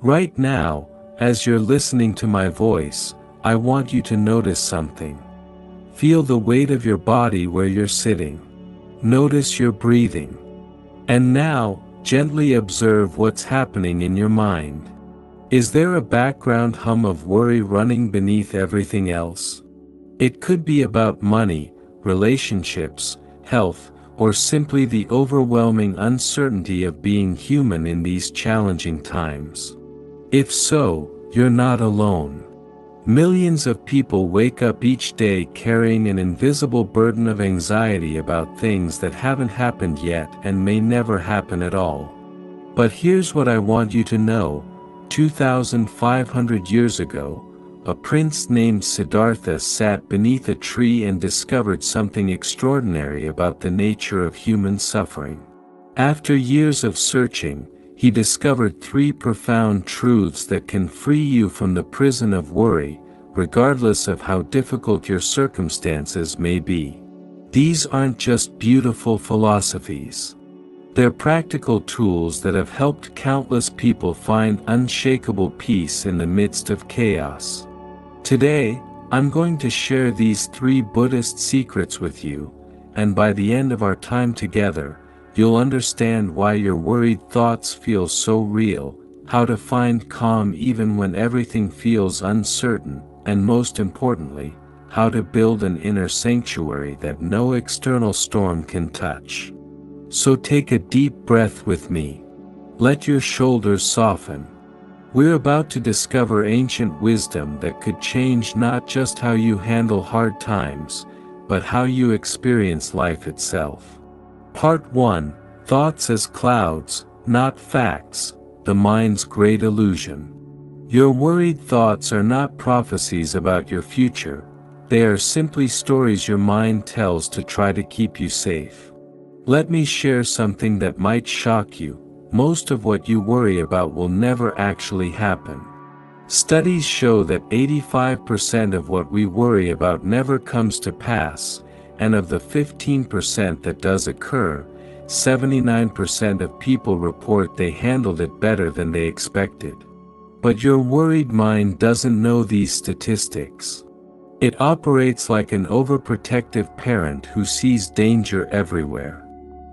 Right now, as you're listening to my voice, I want you to notice something. Feel the weight of your body where you're sitting. Notice your breathing. And now, gently observe what's happening in your mind. Is there a background hum of worry running beneath everything else? It could be about money, relationships, health, or simply the overwhelming uncertainty of being human in these challenging times. If so, you're not alone. Millions of people wake up each day carrying an invisible burden of anxiety about things that haven't happened yet and may never happen at all. But here's what I want you to know. 2,500 years ago, a prince named Siddhartha sat beneath a tree and discovered something extraordinary about the nature of human suffering. After years of searching, he discovered three profound truths that can free you from the prison of worry, regardless of how difficult your circumstances may be. These aren't just beautiful philosophies. They're practical tools that have helped countless people find unshakable peace in the midst of chaos. Today, I'm going to share these three Buddhist secrets with you, and by the end of our time together, you'll understand why your worried thoughts feel so real, how to find calm even when everything feels uncertain, and most importantly, how to build an inner sanctuary that no external storm can touch. So take a deep breath with me. Let your shoulders soften. We're about to discover ancient wisdom that could change not just how you handle hard times, but how you experience life itself. Part 1. Thoughts as clouds, not facts, the mind's great illusion. Your worried thoughts are not prophecies about your future, they are simply stories your mind tells to try to keep you safe. Let me share something that might shock you. Most of what you worry about will never actually happen. Studies show that 85% of what we worry about never comes to pass, and of the 15% that does occur, 79% of people report they handled it better than they expected. But your worried mind doesn't know these statistics. It operates like an overprotective parent who sees danger everywhere.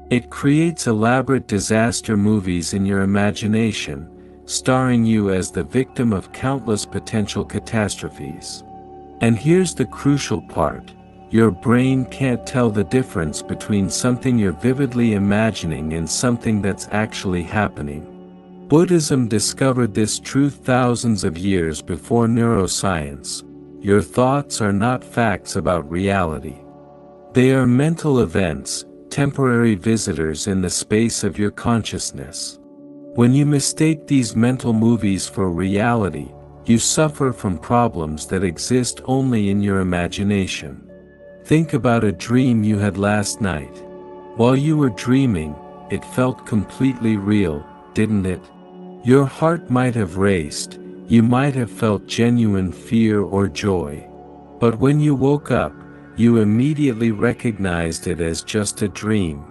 It creates elaborate disaster movies in your imagination, starring you as the victim of countless potential catastrophes. And here's the crucial part. Your brain can't tell the difference between something you're vividly imagining and something that's actually happening. Buddhism discovered this truth thousands of years before neuroscience. Your thoughts are not facts about reality. They are mental events, temporary visitors in the space of your consciousness. When you mistake these mental movies for reality, you suffer from problems that exist only in your imagination. Think about a dream you had last night. While you were dreaming, it felt completely real, didn't it? Your heart might have raced, you might have felt genuine fear or joy. But when you woke up, you immediately recognized it as just a dream.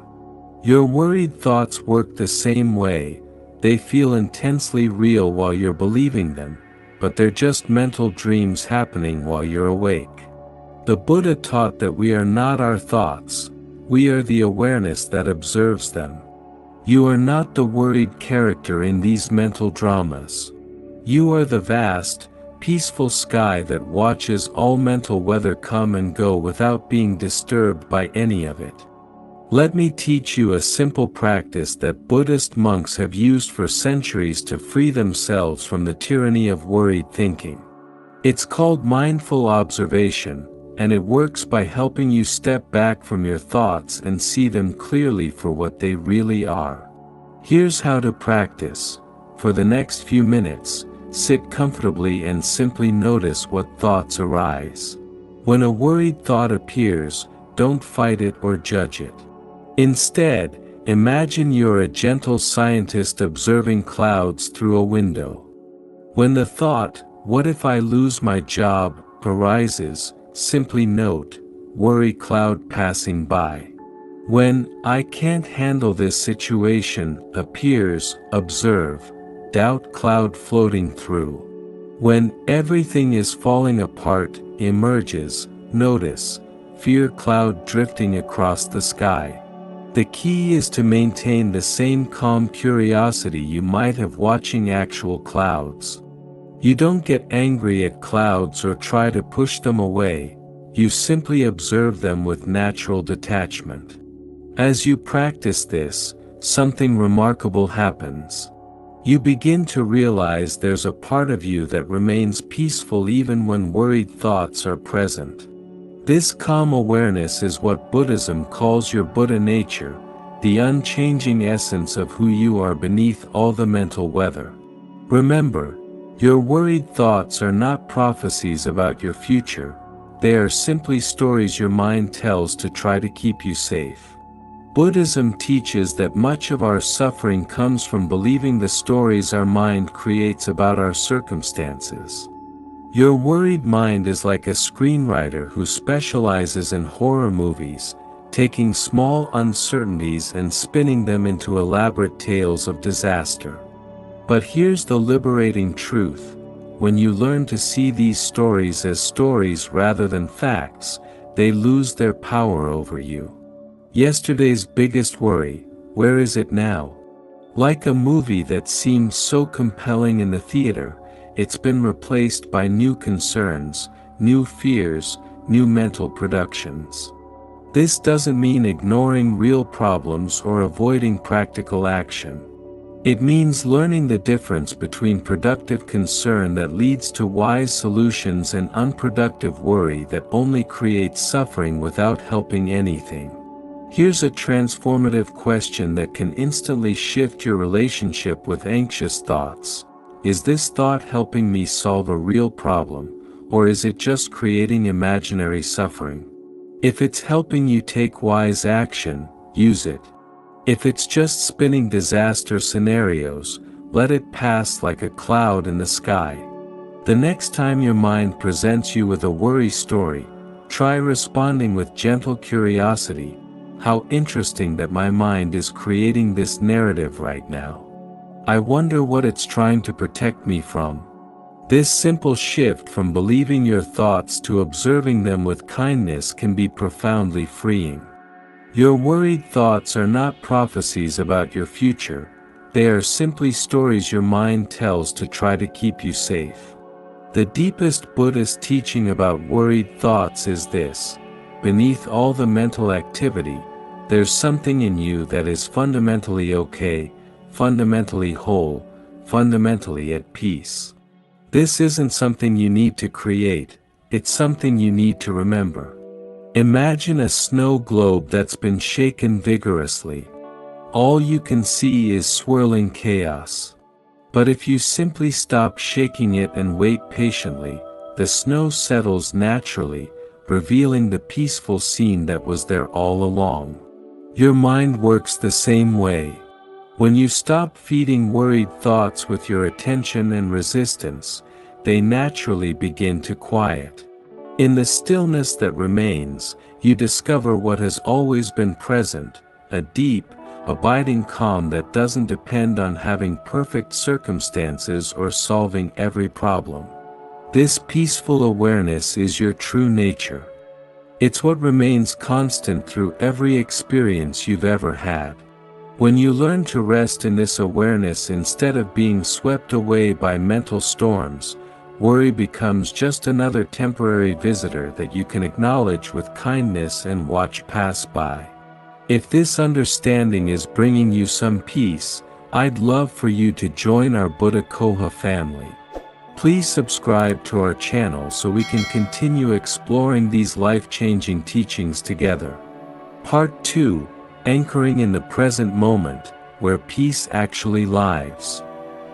Your worried thoughts work the same way. They feel intensely real while you're believing them, but they're just mental dreams happening while you're awake. The Buddha taught that we are not our thoughts, we are the awareness that observes them. You are not the worried character in these mental dramas. You are the vast, peaceful sky that watches all mental weather come and go without being disturbed by any of it. Let me teach you a simple practice that Buddhist monks have used for centuries to free themselves from the tyranny of worried thinking. It's called mindful observation, and it works by helping you step back from your thoughts and see them clearly for what they really are. Here's how to practice. For the next few minutes, sit comfortably and simply notice what thoughts arise. When a worried thought appears, don't fight it or judge it. Instead, imagine you're a gentle scientist observing clouds through a window. When the thought, "What if I lose my job?" arises, simply note, worry cloud passing by. When "I can't handle this situation" appears, observe, doubt cloud floating through. When everything is falling apart, emerges, notice, fear cloud drifting across the sky. The key is to maintain the same calm curiosity you might have watching actual clouds. You don't get angry at clouds or try to push them away, you simply observe them with natural detachment. As you practice this, something remarkable happens. You begin to realize there's a part of you that remains peaceful even when worried thoughts are present. This calm awareness is what Buddhism calls your Buddha nature, the unchanging essence of who you are beneath all the mental weather. Remember, your worried thoughts are not prophecies about your future, they are simply stories your mind tells to try to keep you safe. Buddhism teaches that much of our suffering comes from believing the stories our mind creates about our circumstances. Your worried mind is like a screenwriter who specializes in horror movies, taking small uncertainties and spinning them into elaborate tales of disaster. But here's the liberating truth: when you learn to see these stories as stories rather than facts, they lose their power over you. Yesterday's biggest worry, where is it now? Like a movie that seemed so compelling in the theater, it's been replaced by new concerns, new fears, new mental productions. This doesn't mean ignoring real problems or avoiding practical action. It means learning the difference between productive concern that leads to wise solutions and unproductive worry that only creates suffering without helping anything. Here's a transformative question that can instantly shift your relationship with anxious thoughts. Is this thought helping me solve a real problem, or is it just creating imaginary suffering? If it's helping you take wise action, use it. If it's just spinning disaster scenarios, let it pass like a cloud in the sky. The next time your mind presents you with a worry story, try responding with gentle curiosity. How interesting that my mind is creating this narrative right now. I wonder what it's trying to protect me from. This simple shift from believing your thoughts to observing them with kindness can be profoundly freeing. Your worried thoughts are not prophecies about your future, they are simply stories your mind tells to try to keep you safe. The deepest Buddhist teaching about worried thoughts is this: beneath all the mental activity, there's something in you that is fundamentally okay, fundamentally whole, fundamentally at peace. This isn't something you need to create, it's something you need to remember. Imagine a snow globe that's been shaken vigorously. All you can see is swirling chaos. But if you simply stop shaking it and wait patiently, the snow settles naturally, revealing the peaceful scene that was there all along. Your mind works the same way. When you stop feeding worried thoughts with your attention and resistance, they naturally begin to quiet. In the stillness that remains, you discover what has always been present, a deep, abiding calm that doesn't depend on having perfect circumstances or solving every problem. This peaceful awareness is your true nature. It's what remains constant through every experience you've ever had. When you learn to rest in this awareness instead of being swept away by mental storms, worry becomes just another temporary visitor that you can acknowledge with kindness and watch pass by. If this understanding is bringing you some peace, I'd love for you to join our Buddha Coha family. Please subscribe to our channel so we can continue exploring these life-changing teachings together. Part 2: Anchoring in the present moment, where peace actually lives.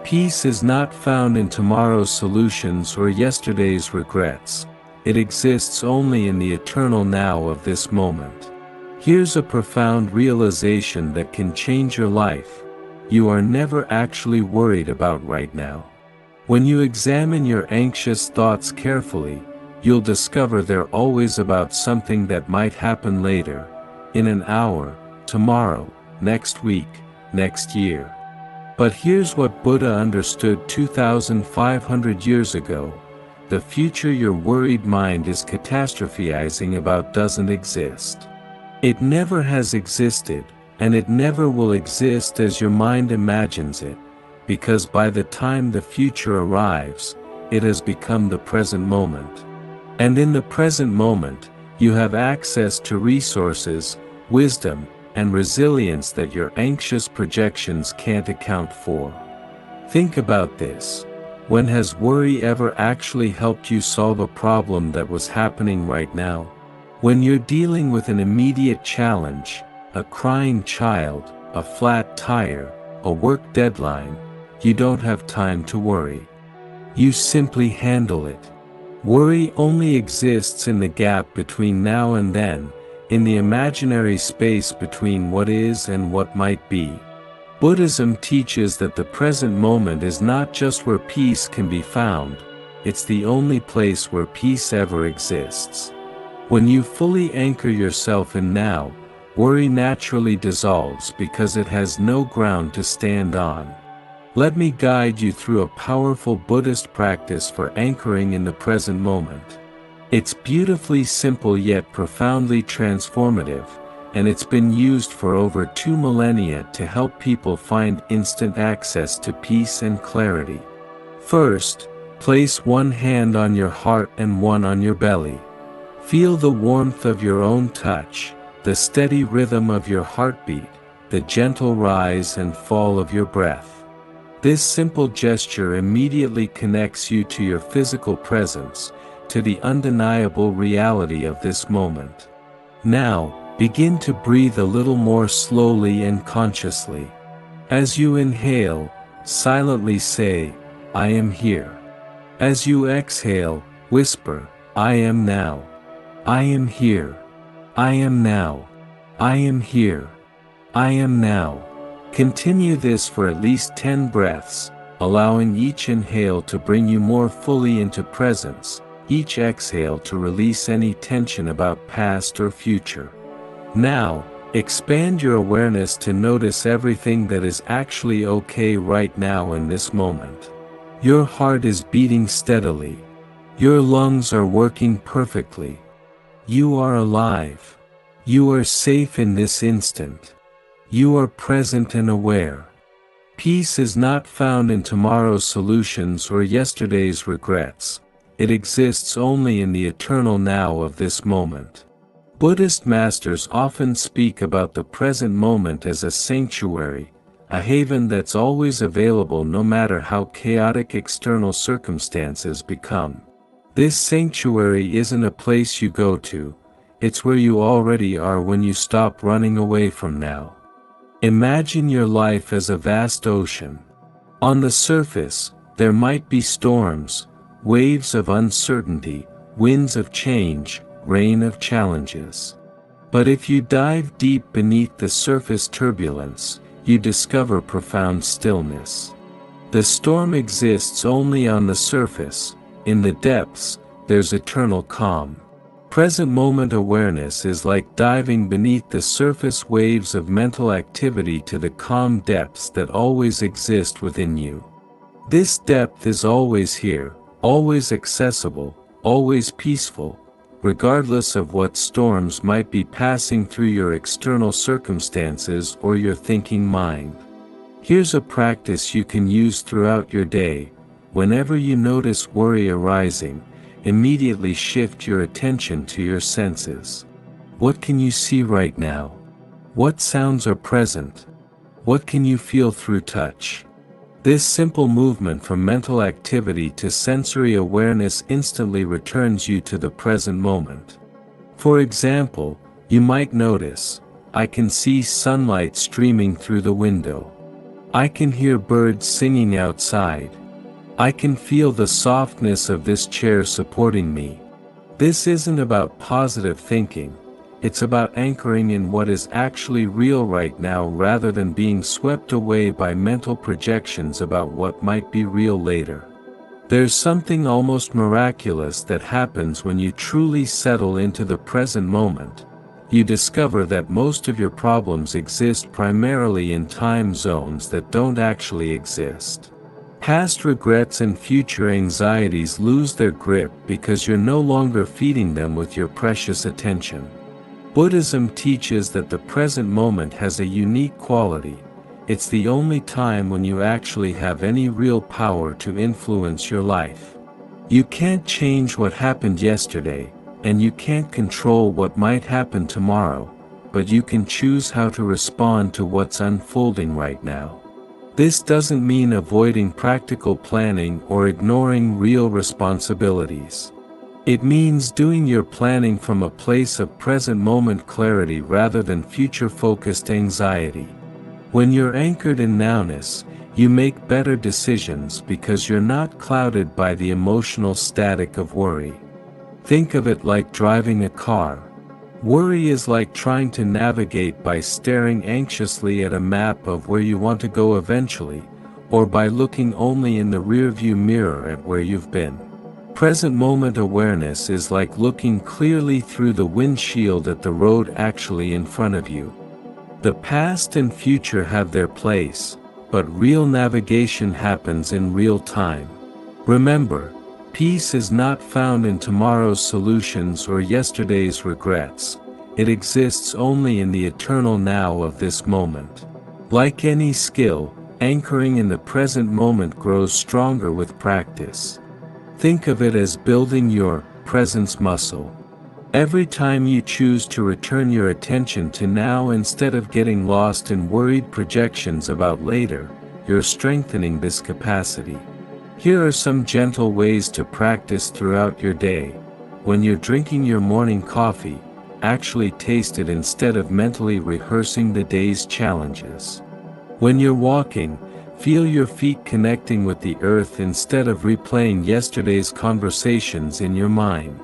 Peace is not found in tomorrow's solutions or yesterday's regrets. It exists only in the eternal now of this moment. Here's a profound realization that can change your life. You are never actually worried about right now. When you examine your anxious thoughts carefully, you'll discover they're always about something that might happen later, in an hour, tomorrow, next week, next year. But here's what Buddha understood 2,500 years ago: the future your worried mind is catastrophizing about doesn't exist. It never has existed, and it never will exist as your mind imagines it, because by the time the future arrives, it has become the present moment. And in the present moment, you have access to resources, wisdom, and resilience that your anxious projections can't account for. Think about this. When has worry ever actually helped you solve a problem that was happening right now? When you're dealing with an immediate challenge, a crying child, a flat tire, a work deadline, you don't have time to worry. You simply handle it. Worry only exists in the gap between now and then, in the imaginary space between what is and what might be. Buddhism teaches that the present moment is not just where peace can be found, it's the only place where peace ever exists. When you fully anchor yourself in now, worry naturally dissolves because it has no ground to stand on. Let me guide you through a powerful Buddhist practice for anchoring in the present moment. It's beautifully simple yet profoundly transformative, and it's been used for over 2 millennia to help people find instant access to peace and clarity. First, place one hand on your heart and one on your belly. Feel the warmth of your own touch, the steady rhythm of your heartbeat, the gentle rise and fall of your breath. This simple gesture immediately connects you to your physical presence, to the undeniable reality of this moment. Now, begin to breathe a little more slowly and consciously. As you inhale, silently say, "I am here." As you exhale, whisper, "I am now. I am here. I am now. I am here. I am now." Continue this for at least 10 breaths, allowing each inhale to bring you more fully into presence, each exhale to release any tension about past or future. Now, expand your awareness to notice everything that is actually okay right now in this moment. Your heart is beating steadily. Your lungs are working perfectly. You are alive. You are safe in this instant. You are present and aware. Peace is not found in tomorrow's solutions or yesterday's regrets. It exists only in the eternal now of this moment. Buddhist masters often speak about the present moment as a sanctuary, a haven that's always available no matter how chaotic external circumstances become. This sanctuary isn't a place you go to, it's where you already are when you stop running away from now. Imagine your life as a vast ocean. On the surface, there might be storms, waves of uncertainty, winds of change, rain of challenges. But if you dive deep beneath the surface turbulence, you discover profound stillness. The storm exists only on the surface. In the depths, there's eternal calm. Present moment awareness is like diving beneath the surface waves of mental activity to the calm depths that always exist within you. This depth is always here, always accessible, always peaceful, regardless of what storms might be passing through your external circumstances or your thinking mind. Here's a practice you can use throughout your day. Whenever you notice worry arising, immediately shift your attention to your senses. What can you see right now? What sounds are present? What can you feel through touch? This simple movement from mental activity to sensory awareness instantly returns you to the present moment. For example, you might notice, "I can see sunlight streaming through the window. I can hear birds singing outside. I can feel the softness of this chair supporting me." This isn't about positive thinking, it's about anchoring in what is actually real right now rather than being swept away by mental projections about what might be real later. There's something almost miraculous that happens when you truly settle into the present moment. you discover that most of your problems exist primarily in time zones that don't actually exist. Past regrets and future anxieties lose their grip because you're no longer feeding them with your precious attention. Buddhism teaches that the present moment has a unique quality. It's the only time when you actually have any real power to influence your life. You can't change what happened yesterday, and you can't control what might happen tomorrow, but you can choose how to respond to what's unfolding right now. This doesn't mean avoiding practical planning or ignoring real responsibilities. It means doing your planning from a place of present moment clarity rather than future-focused anxiety. When you're anchored in nowness, you make better decisions because you're not clouded by the emotional static of worry. Think of it like driving a car. Worry is like trying to navigate by staring anxiously at a map of where you want to go eventually, or by looking only in the rearview mirror at where you've been. Present moment awareness is like looking clearly through the windshield at the road actually in front of you. The past and future have their place, but real navigation happens in real time. Remember, peace is not found in tomorrow's solutions or yesterday's regrets. It exists only in the eternal now of this moment. Like any skill, anchoring in the present moment grows stronger with practice. Think of it as building your presence muscle. Every time you choose to return your attention to now instead of getting lost in worried projections about later, you're strengthening this capacity. Here are some gentle ways to practice throughout your day. When you're drinking your morning coffee, actually taste it instead of mentally rehearsing the day's challenges. When you're walking, feel your feet connecting with the earth instead of replaying yesterday's conversations in your mind.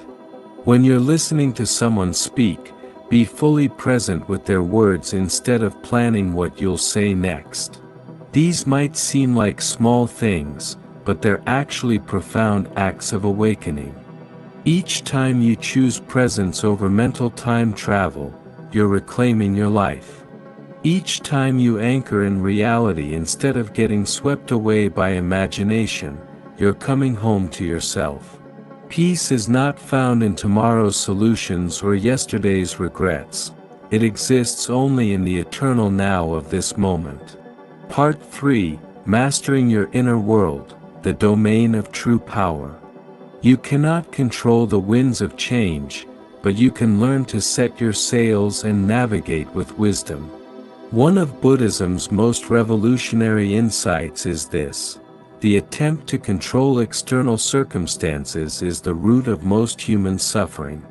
When you're listening to someone speak, be fully present with their words instead of planning what you'll say next. These might seem like small things, but they're actually profound acts of awakening. Each time you choose presence over mental time travel, you're reclaiming your life. Each time you anchor in reality instead of getting swept away by imagination, you're coming home to yourself. Peace is not found in tomorrow's solutions or yesterday's regrets. It exists only in the eternal now of this moment. Part 3: Mastering Your Inner World, the Domain of True Power. You cannot control the winds of change, but you can learn to set your sails and navigate with wisdom. One of Buddhism's most revolutionary insights is this: the attempt to control external circumstances is the root of most human suffering.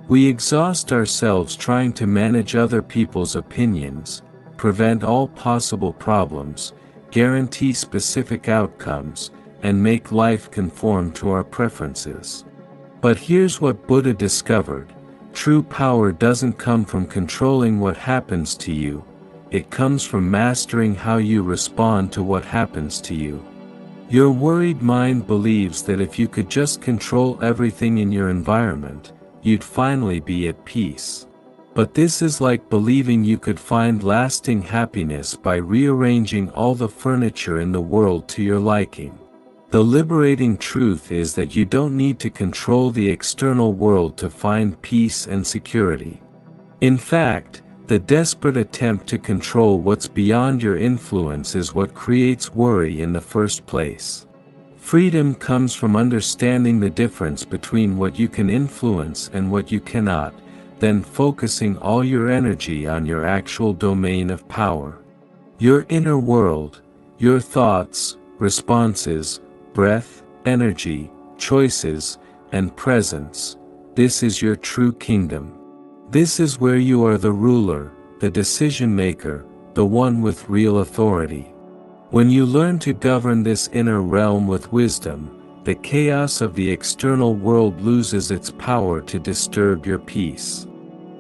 We exhaust ourselves trying to manage other people's opinions, prevent all possible problems, guarantee specific outcomes, and make life conform to our preferences. But here's what Buddha discovered: true power doesn't come from controlling what happens to you, it comes from mastering how you respond to what happens to you. Your worried mind believes that if you could just control everything in your environment, you'd finally be at peace. But this is like believing you could find lasting happiness by rearranging all the furniture in the world to your liking. The liberating truth is that you don't need to control the external world to find peace and security. In fact, the desperate attempt to control what's beyond your influence is what creates worry in the first place. Freedom comes from understanding the difference between what you can influence and what you cannot, then focusing all your energy on your actual domain of power. Your inner world, your thoughts, responses, breath, energy, choices, and presence, this is your true kingdom. This is where you are the ruler, the decision maker, the one with real authority. When you learn to govern this inner realm with wisdom, the chaos of the external world loses its power to disturb your peace.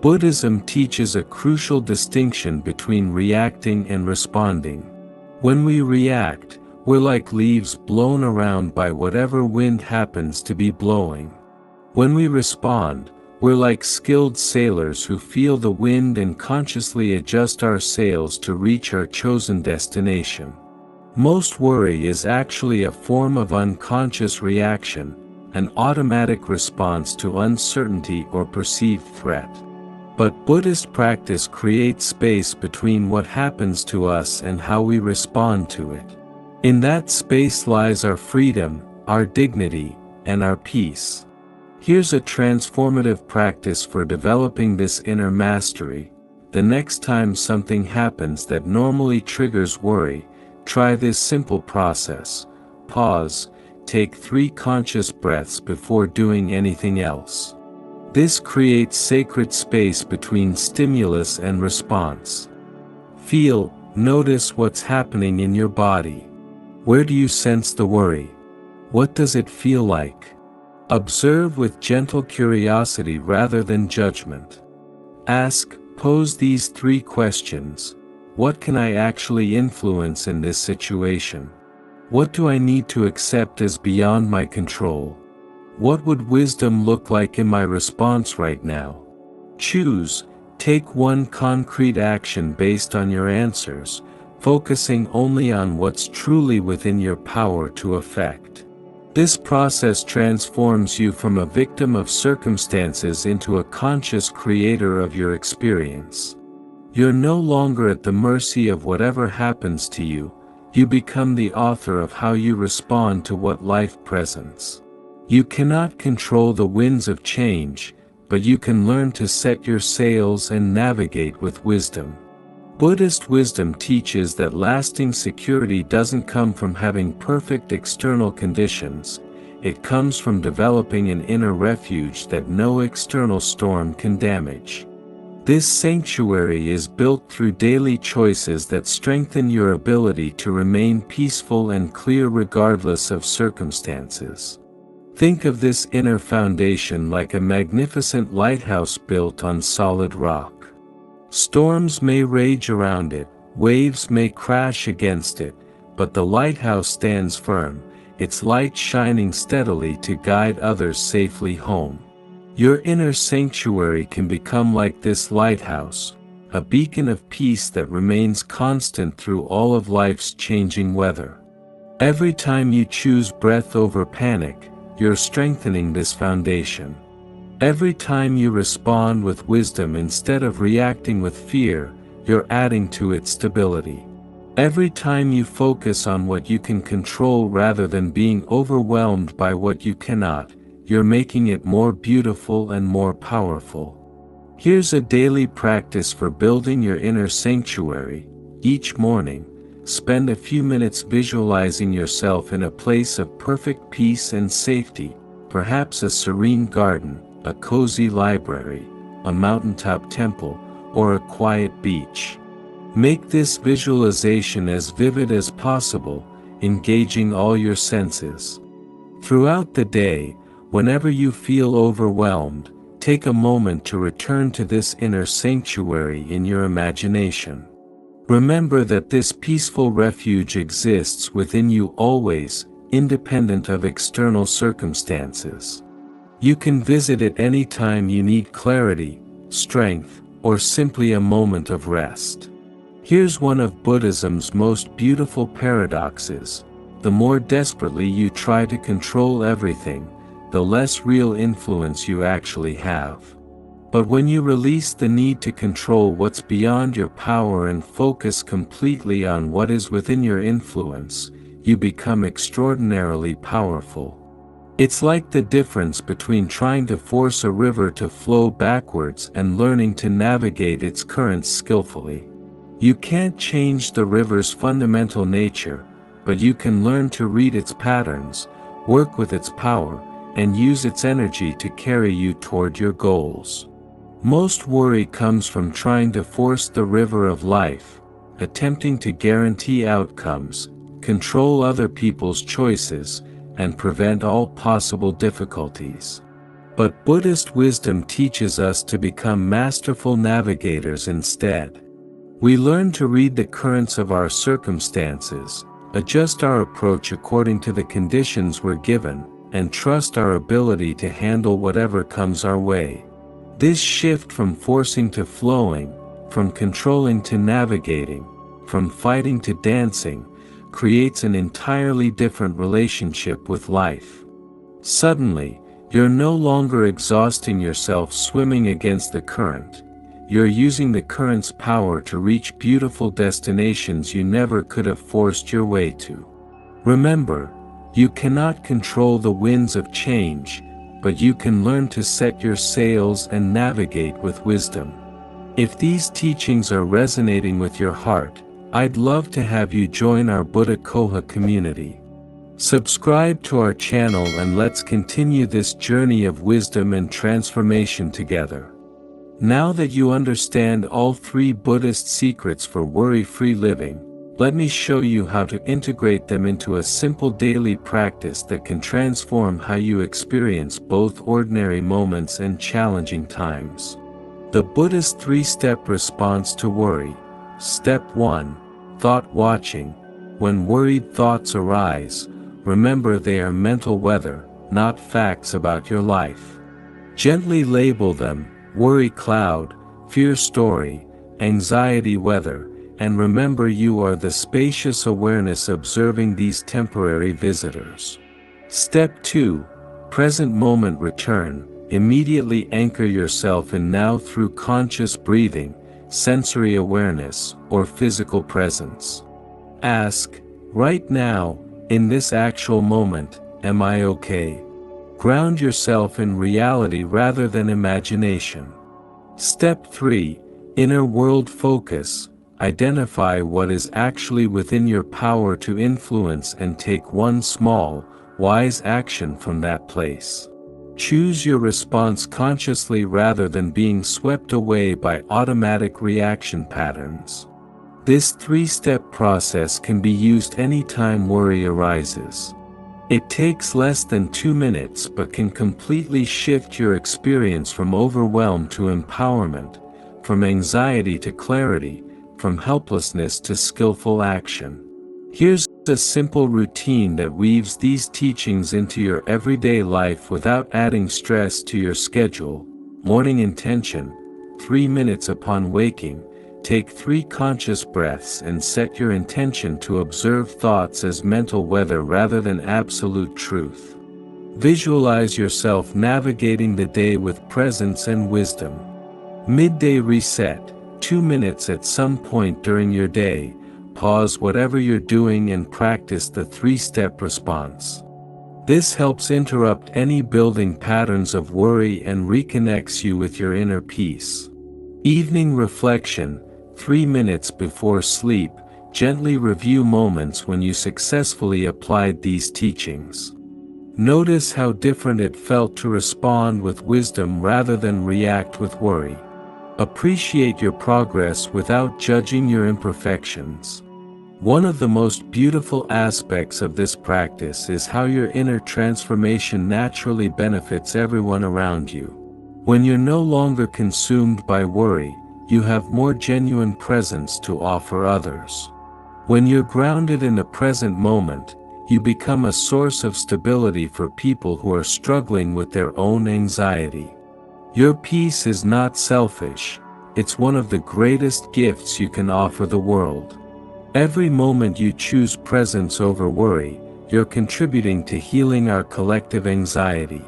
Buddhism teaches a crucial distinction between reacting and responding. When we react, we're like leaves blown around by whatever wind happens to be blowing. When we respond, We're like skilled sailors who feel the wind and consciously adjust our sails to reach our chosen destination. Most worry is actually a form of unconscious reaction, an automatic response to uncertainty or perceived threat. But Buddhist practice creates space between what happens to us and how we respond to it. In that space lies our freedom, our dignity, and our peace. Here's a transformative practice for developing this inner mastery. The next time something happens that normally triggers worry, try this simple process. Pause, take 3 conscious breaths before doing anything else. This creates sacred space between stimulus and response. Feel, notice what's happening in your body. Where do you sense the worry? What does it feel like? Observe with gentle curiosity rather than judgment. Pose these 3 questions. What can I actually influence in this situation? What do I need to accept as beyond my control? What would wisdom look like in my response right now? Choose, take one concrete action based on your answers, focusing only on what's truly within your power to affect. This process transforms you from a victim of circumstances into a conscious creator of your experience. You're no longer at the mercy of whatever happens to you, you become the author of how you respond to what life presents. You cannot control the winds of change, but you can learn to set your sails and navigate with wisdom. Buddhist wisdom teaches that lasting security doesn't come from having perfect external conditions, it comes from developing an inner refuge that no external storm can damage. This sanctuary is built through daily choices that strengthen your ability to remain peaceful and clear regardless of circumstances. Think of this inner foundation like a magnificent lighthouse built on solid rock. Storms may rage around it, waves may crash against it, but the lighthouse stands firm, its light shining steadily to guide others safely home. Your inner sanctuary can become like this lighthouse, a beacon of peace that remains constant through all of life's changing weather. Every time you choose breath over panic, you're strengthening this foundation. Every time you respond with wisdom instead of reacting with fear, you're adding to its stability. Every time you focus on what you can control rather than being overwhelmed by what you cannot, you're making it more beautiful and more powerful. Here's a daily practice for building your inner sanctuary. Each morning, spend a few minutes visualizing yourself in a place of perfect peace and safety, perhaps a serene garden, a cozy library, a mountaintop temple, or a quiet beach. Make this visualization as vivid as possible, engaging all your senses. Throughout the day, whenever you feel overwhelmed, take a moment to return to this inner sanctuary in your imagination. Remember that this peaceful refuge exists within you always, independent of external circumstances. You can visit it any time you need clarity, strength, or simply a moment of rest. Here's one of Buddhism's most beautiful paradoxes. The more desperately you try to control everything, the less real influence you actually have. But when you release the need to control what's beyond your power and focus completely on what is within your influence, you become extraordinarily powerful. It's like the difference between trying to force a river to flow backwards and learning to navigate its currents skillfully. You can't change the river's fundamental nature, but you can learn to read its patterns, work with its power, and use its energy to carry you toward your goals. Most worry comes from trying to force the river of life, attempting to guarantee outcomes, control other people's choices, and prevent all possible difficulties. But Buddhist wisdom teaches us to become masterful navigators instead. We learn to read the currents of our circumstances, adjust our approach according to the conditions we're given, and trust our ability to handle whatever comes our way. This shift from forcing to flowing, from controlling to navigating, from fighting to dancing, creates an entirely different relationship with life. Suddenly, you're no longer exhausting yourself swimming against the current. You're using the current's power to reach beautiful destinations you never could have forced your way to. Remember, you cannot control the winds of change, but you can learn to set your sails and navigate with wisdom. If these teachings are resonating with your heart, I'd love to have you join our Buddha Coha community. Subscribe to our channel and let's continue this journey of wisdom and transformation together. Now that you understand all 3 Buddhist secrets for worry-free living, let me show you how to integrate them into a simple daily practice that can transform how you experience both ordinary moments and challenging times. The Buddhist 3-step response to worry. Step 1. Thought watching. When worried thoughts arise, remember they are mental weather, not facts about your life. Gently label them: worry cloud, fear story, anxiety weather, and remember you are the spacious awareness observing these temporary visitors. Step 2. Present moment return. Immediately anchor yourself in now through conscious breathing, sensory awareness, or physical presence. Ask, right now, in this actual moment, am I okay? Ground yourself in reality rather than imagination. Step 3. Inner world focus. Identify what is actually within your power to influence and take one small, wise action from that place. Choose your response consciously rather than being swept away by automatic reaction patterns. This 3-step process can be used anytime worry arises. It takes less than 2 minutes but can completely shift your experience from overwhelm to empowerment, from anxiety to clarity, from helplessness to skillful action. Here's a simple routine that weaves these teachings into your everyday life without adding stress to your schedule. Morning intention. 3 minutes upon waking, take 3 conscious breaths and set your intention to observe thoughts as mental weather rather than absolute truth. Visualize yourself navigating the day with presence and wisdom. Midday reset. 2 minutes at some point during your day, pause whatever you're doing and practice the 3-step response. This helps interrupt any building patterns of worry and reconnects you with your inner peace. Evening reflection. 3 minutes before sleep, gently review moments when you successfully applied these teachings. Notice how different it felt to respond with wisdom rather than react with worry. Appreciate your progress without judging your imperfections. One of the most beautiful aspects of this practice is how your inner transformation naturally benefits everyone around you. When you're no longer consumed by worry, you have more genuine presence to offer others. When you're grounded in the present moment, you become a source of stability for people who are struggling with their own anxiety. Your peace is not selfish, it's one of the greatest gifts you can offer the world. Every moment you choose presence over worry, you're contributing to healing our collective anxiety.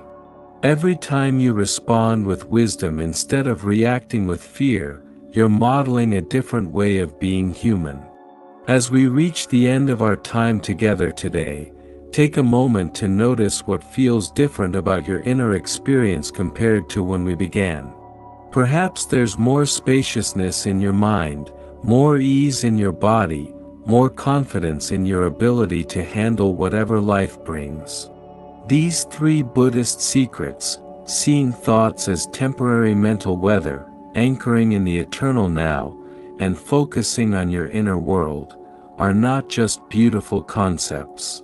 Every time you respond with wisdom instead of reacting with fear, you're modeling a different way of being human. As we reach the end of our time together today, take a moment to notice what feels different about your inner experience compared to when we began. Perhaps there's more spaciousness in your mind, more ease in your body, more confidence in your ability to handle whatever life brings. These 3 Buddhist secrets, seeing thoughts as temporary mental weather, anchoring in the eternal now, and focusing on your inner world, are not just beautiful concepts.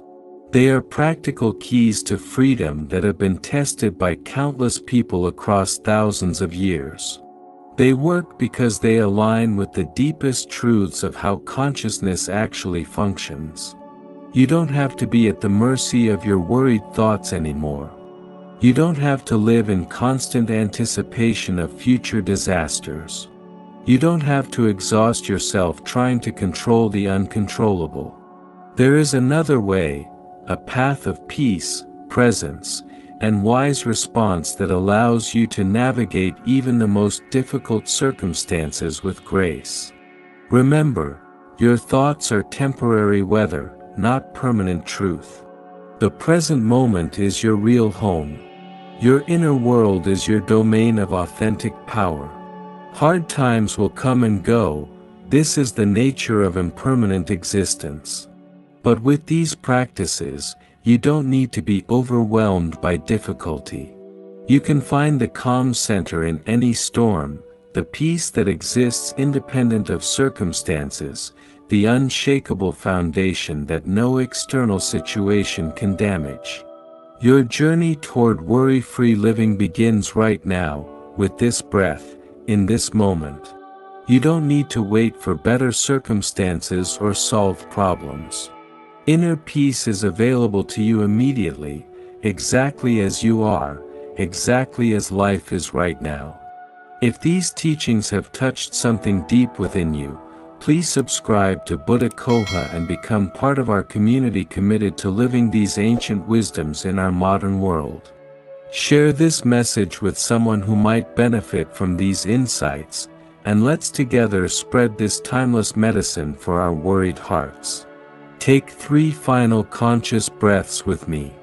They are practical keys to freedom that have been tested by countless people across thousands of years. They work because they align with the deepest truths of how consciousness actually functions. You don't have to be at the mercy of your worried thoughts anymore. You don't have to live in constant anticipation of future disasters. You don't have to exhaust yourself trying to control the uncontrollable. There is another way, a path of peace, presence, and wise response that allows you to navigate even the most difficult circumstances with grace. Remember, your thoughts are temporary weather, not permanent truth. The present moment is your real home. Your inner world is your domain of authentic power. Hard times will come and go, this is the nature of impermanent existence. But with these practices, you don't need to be overwhelmed by difficulty. You can find the calm center in any storm, the peace that exists independent of circumstances, the unshakable foundation that no external situation can damage. Your journey toward worry-free living begins right now, with this breath, in this moment. You don't need to wait for better circumstances or solve problems. Inner peace is available to you immediately, exactly as you are, exactly as life is right now. If these teachings have touched something deep within you, please subscribe to Buddha Coha and become part of our community committed to living these ancient wisdoms in our modern world. Share this message with someone who might benefit from these insights, and let's together spread this timeless medicine for our worried hearts. Take 3 final conscious breaths with me.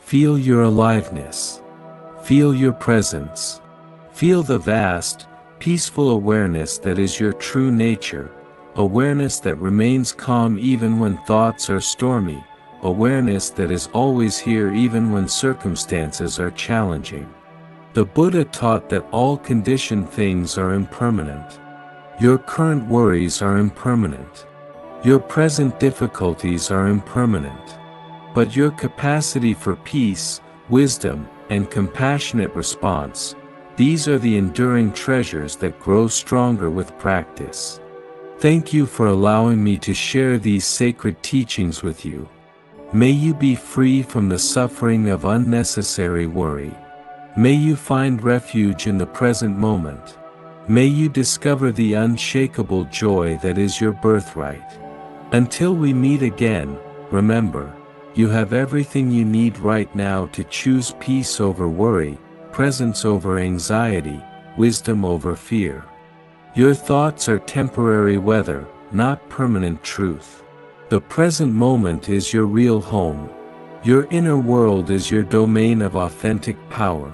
Feel your aliveness. Feel your presence. Feel the vast, peaceful awareness that is your true nature, awareness that remains calm even when thoughts are stormy, awareness that is always here even when circumstances are challenging. The Buddha taught that all conditioned things are impermanent. Your current worries are impermanent. Your present difficulties are impermanent. But your capacity for peace, wisdom, and compassionate response, these are the enduring treasures that grow stronger with practice. Thank you for allowing me to share these sacred teachings with you. May you be free from the suffering of unnecessary worry. May you find refuge in the present moment. May you discover the unshakable joy that is your birthright. Until we meet again, remember, you have everything you need right now to choose peace over worry, presence over anxiety, wisdom over fear. Your thoughts are temporary weather, not permanent truth. The present moment is your real home. Your inner world is your domain of authentic power.